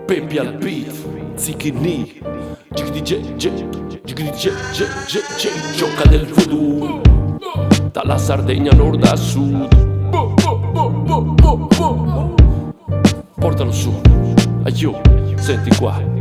Pepi al beat, Zicchini, gioca del voodoo, dalla Sardegna nord a sud. Portalo su, aiuto, senti qua.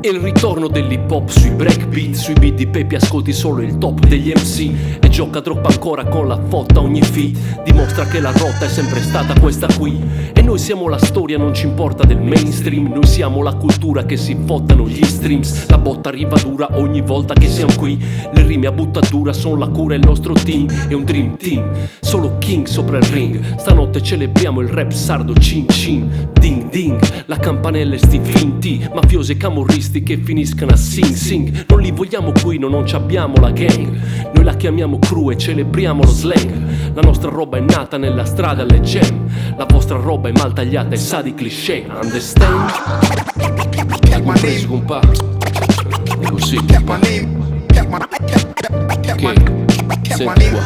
Il ritorno dell'hip hop sui breakbeat, sui beat di Pepi ascolti solo il top degli MC e gioca troppo ancora con la fotta ogni feat. Dimostra che la rotta è sempre stata questa qui e noi siamo la storia, non ci importa del mainstream. Noi siamo la cultura che si fottano gli streams. La botta arriva dura ogni volta che siamo qui. Le rime a buttatura sono la cura, il nostro team è un dream team. Solo king sopra il ring. Stanotte celebriamo il rap sardo cin cin. Ding ding, la campanella e sti finti mafiosi e camorristi che finiscano a sing sing. Non li vogliamo qui, non ci abbiamo la gang. Noi la chiamiamo crew e celebriamo lo slang. La nostra roba è nata nella strada alle jam. La vostra roba è mal tagliata e sa di cliché. Understand? Abbiamo preso un pa'. E così che pa'. Ok, senti qua.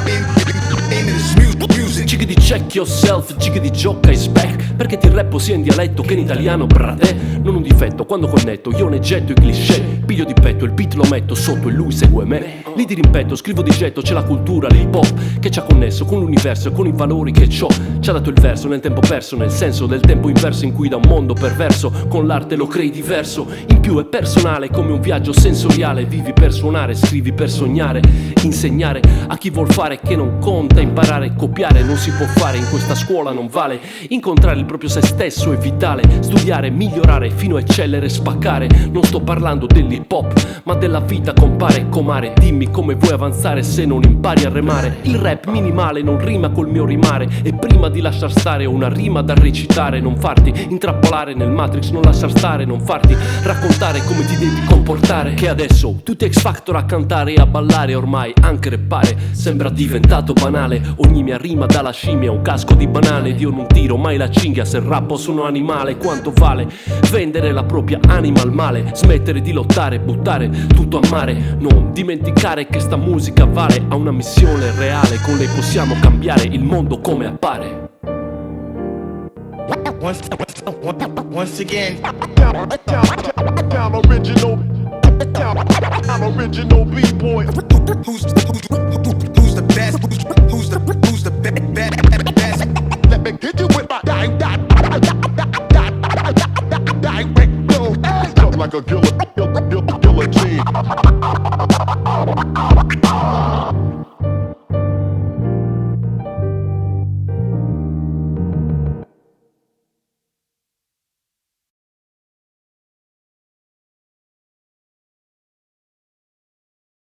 Giggity check yourself, giggity gioca is back. Perché ti rappo sia in dialetto che in italiano, brate. Non un difetto, quando connetto io ne getto i cliché. Piglio di petto, il beat lo metto sotto e lui segue me. Lì di rimpetto, scrivo di getto, c'è la cultura, l'hip hop che ci ha connesso con l'universo e con i valori che c'ho. Ci ha dato il verso nel tempo perso, nel senso del tempo inverso in cui da un mondo perverso con l'arte lo crei diverso. In più è personale come un viaggio sensoriale. Vivi per suonare, scrivi per sognare. Insegnare a chi vuol fare che non conta. Imparare e copiare non si può fare, in questa scuola non vale. Incontrare il proprio se stesso è vitale. Studiare, migliorare fino a eccellere e spaccare. Non sto parlando dell'hip hop ma della vita compare e comare. Dimmi come vuoi avanzare se non impari a remare. Il rap minimale non rima col mio rimare. E prima di lasciar stare ho una rima da recitare. Non farti intrappolare nel Matrix, non lasciar stare. Non farti raccontare come ti devi comportare. Che adesso tutti X Factor a cantare e a ballare. Ormai anche rappare sembra diventato banale. Ogni mia rima dalla scimmia è un casco di banane. Ed io non tiro mai la cinghia se rappo sono animale. Quanto vale vendere la propria anima al male? Smettere di lottare, buttare tutto a mare. Non dimenticare che sta musica vale. Ha una missione reale, con lei possiamo cambiare il mondo come appare. Once again, I'm original B-boy. who's the best? Who's the best? Let me get you with my direct flow. Jump like a killer.